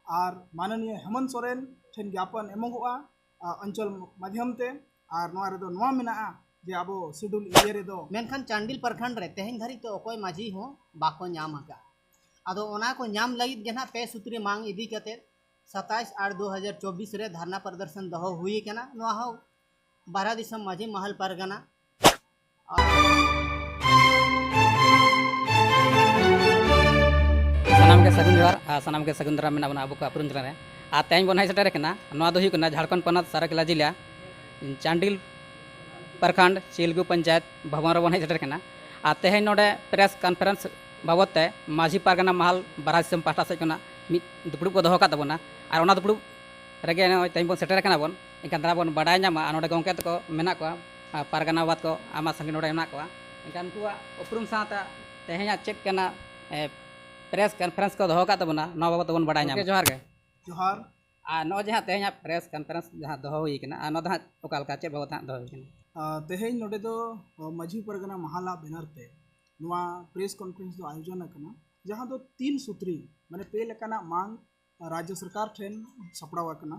और माननीय हेमंत सोरेन ठेन ज्ञापन एमोगोआ अंचल माध्यमते और नोआ रेदो नोआ मेनाआ जे आबो शेड्यूल एरिया रेदो मेनखान चांडिल प्रखंड रे तेहेन धरी तो अकोय माझी हो बाको नाम हका आदो ओना को नाम लगित गेना पे सूत्री मांग इदी कते 27/8/2024 रे धरना प्रदर्शन दहो हुई केना नोआ हो 12 दिसम माझी महल परगना सानाम के सगुन जोहार सानाम के सगुन दाराम मेना बना अबो को अपरुन जरा रे आ तेन बन हाई सेटर केना नोआ दो हुई केना झारखंड पनत सरायकेला जिला चांडिल प्रखंड चिलगु पंचायत भवन रे बन हाई सेटर केना आ तेहेन नोडे प्रेस कॉन्फ्रेंस बाबत ते माझी पारगना महल बरासिम पाटा से केना मि दुपुड़ को दहो का तबना और ओना दुपुड़ रेगे तेन बन सेटर केना बन इनकान दारा बन बाडाय नामा नोडे गंके तको मेना को पारगना बात को आमा संगे नोडे मेना को इनकान को उपरुम साता तेहेन चेक केना प्रेस कॉन्फ्रेंस को दहो का तबना नवा बाबत बन बाडाय नामा जोहार के जोहार आ नो जहाँ तेहेन प्रेस कॉन्फ्रेंस जहाँ दहो हुई केना आ नो दहा ओकालका चे बाबत दहो हुई केना तेहेन नोडे दो माझी परगना महाला बैनर ते नोआ प्रेस कॉन्फ्रेंस दो आयोजन करना जहाँ दो 3 सूत्री माने पे लेकाना मांग राज्य सरकार ठेन सपड़ाव करना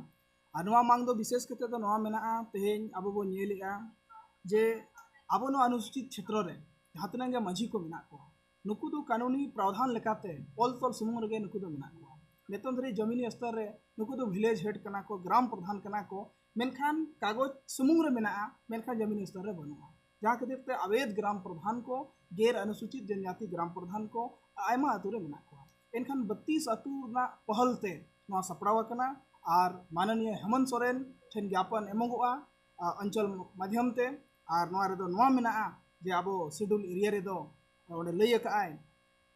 और नोआ मांग दो विशेष करते तो नोआ मेना तेहेन आबो बो नेलेगा जे आबो नो अनुसूचित क्षेत्र रे जहाँ तना गे माझी को मेना को नुकु दो कानूनी प्रावधान लेकाते ऑल तोल सुमुंग रेगे नुकु दो मेना को नेतन धरी जमीनी स्तर रे नुकु दो विलेज हेड कना को ग्राम प्रधान कना को मेनखान कागज सुमुंग रे मेना मेनखान जमीनी स्तर रे बनुआ जहाँ खातिर ते अवैध ग्राम प्रधान को गैर अनुसूचित जनजाति ग्राम प्रधान को आयमा अतु रे मेना को एनखान 32 अतु ना पहल ते नोआ सपड़ाव कना और माननीय हेमंत सोरेन ठेन ज्ञापन एमोगोआ अंचल माध्यम ते और नोआ रेदो नोआ मेना जे आबो शेड्यूल एरिया रेदो ओडे लई अकाय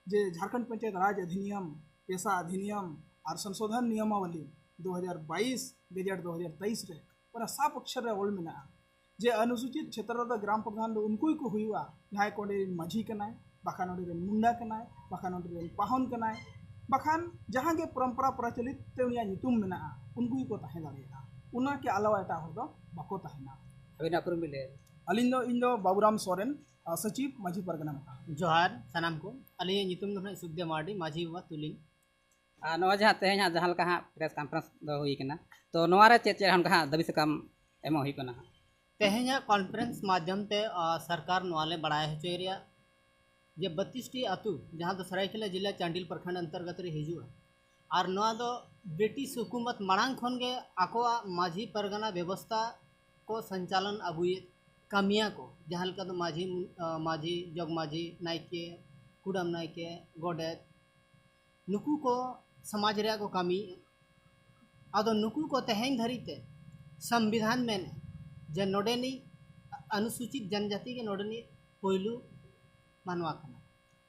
जे झारखंड पंचायत राज अधिनियम पेशा अधिनियम और संशोधन नियमावली 2022/2023 रे ओना साफ अक्षर रे ओल मेना जे अनुसूचित क्षेत्र रे ग्राम प्रधान उनको को हुआ जहाँ को माझी कनाय बाखान मुंडा कनाय बाखान पाहन कनाय बाखान जहाँ के परंपरा प्रचलित ते उनिया नितुम मेना उनको को तहे दाड़िया उना के अलावा एटा हर दो बाको तहेना अबिना पुरम मिले अलिंदो इंदो बाबूराम सोरेन सचिव माझी परगना जोहार सानाम को अली नितुम दो सुखदेव मार्डी माझी व तुलिंग नोआ जहाँ तेहेन जहाँ लका हाँ प्रेस कॉन्फ्रेंस दो हुई केना तो नोआ रे चे हम कहा दबी से कम एमो हुई केना तेहेन कॉन्फ्रेंस माध्यम ते सरकार नोआले बढ़ाए हचोरिया जे 32 टी अतु जहाँ दो सरायकेला जिला चांडिल प्रखंड अंतर्गत रे हिजुआ और नोआ दो ब्रिटिश हुकूमत मांग खन के आकोआ माझी परगना व्यवस्था को संचालन अगुए कमिया को जहाँ लका दो माझी जग माझी नायके कुडम नायके गोडेत नुकु को समाज रे को कमी आदो नुकु को तेहेन धरीते संविधान में जे नोडेनी अनुसूचित जनजाति के नोडेनी पोइलू मानवा कना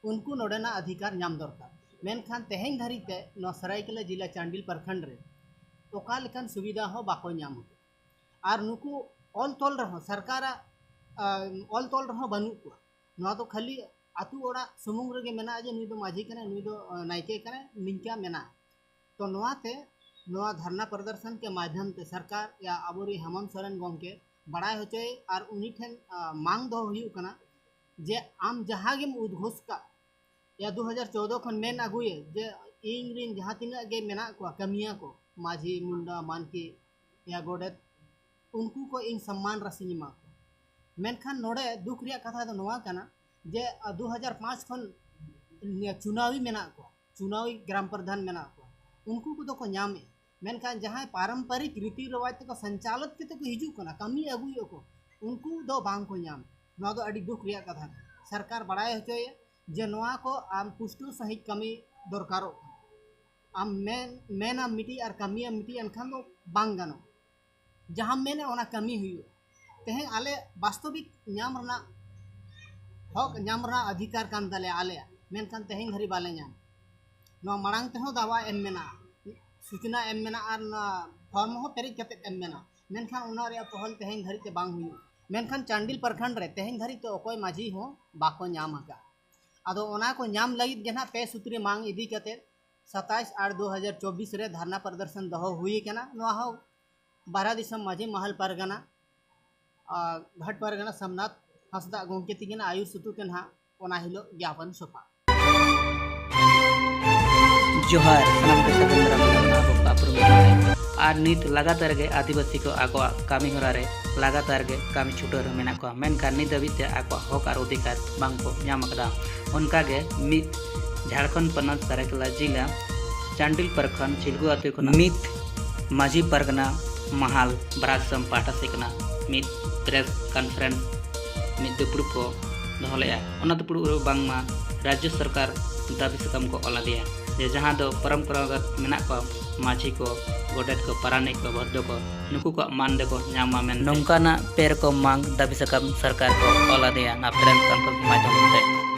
उनको नोडेना अधिकार नाम दरकार मेनखान तेहेन धरीते नो सरायकेला जिला चांडिल प्रखंड रे ओका लेकान सुविधा हो बाको नाम और नुकु ऑल तोल रहो सरकार ऑल तोल रहो बनु को नो तो खाली आतु ओड़ा सुमुंग रेगे मेना जे नुई दो माझी कने नुई दो नायके कने निंका मेना तो नोआते नोआ धरना प्रदर्शन के माध्यम से सरकार या आबोरी हेमंत सोरेन गंके बड़ाई होचे और उन्हीं ठेन मांग दो हुई कना जे आम जहाँ गेम उद्घोष का या 2014 खन मेन अगुए जे इंग्रिन जहाँ तीना गे मेना को कमिया को माझी मुंडा मानकी या गोडेत उनको को इन सम्मान राशि निमा को मेनखान नोडे दुख रिया कथा दो नोआ कना जे 2005 खन चुनावी मेना को चुनावी ग्राम प्रधान मेना को उनको को को नामे मेनखान जहाँ पारंपरिक रीति रिवाज को संचालित के को हिजू कना कमी अगुयो को उनको दो बांग को नाम नोआ दो अड़ी दुख रिया कथा सरकार बड़ाई होचोय जे नोआ को आम पुष्टु सहित कमी दरकारो आम मेना मिटी और कमी मिटी एनखान दो बांग गानो जहाँ मेने ओना कमी हुई तेहेन आले वास्तविक नाम रना हक नाम रना अधिकार कान ताले आले मेनखान तेहेन धरी बाले नाम नो मांग तेहो दावा एम मेना सूचना एम मेना और फॉर्म हो पेरिज कते एम मेना मेनखान उना रे पहल तेहेन धरी ते बांग हुई मेनखान चांडिल प्रखंड रे तेहेन धरी तो अकोय माझी हो बाको नाम हका आदो ओना को नाम लगित गेना पे सूत्री मांग इदी कते 27/8/2024 रे धरना प्रदर्शन दहो हुई केना नो हो 12 दिसम माझी महल परगना घाट परगना सोमनाथ हंसदा गोंके तिगिन आयुष सुतु के ना ओना हिलो ज्ञापन सोपा जोहार सलाम के और नित लगातार गे आदिवासी को आको कामी होरा रे लगातार गे कामी छुटर मेना को मेनखान नित दबिते आको हक और अधिकार बांग को नाम अकदा उनका गे मित झारखंड पनत सरायकेला जिला चांडिल प्रखंड चिलगु आतु खना मित माझी परगना महाल ब्रासम पाटा सेकना मित प्रेस कॉन्फ्रेंस मित दुपुड़ को दोहलेया ओना दुपुड़ बांगमा राज्य सरकार दाबी सकम को ओला दिया जे जहां दो परंपरागत मेना को माझी को गोडेट को पारानिक को भद्दो को नुकु को मान दे को नामा मेन नोंकाना पेर को मांग दाबी सकम सरकार को ओला दिया ना प्रेस कॉन्फ्रेंस माध्यम से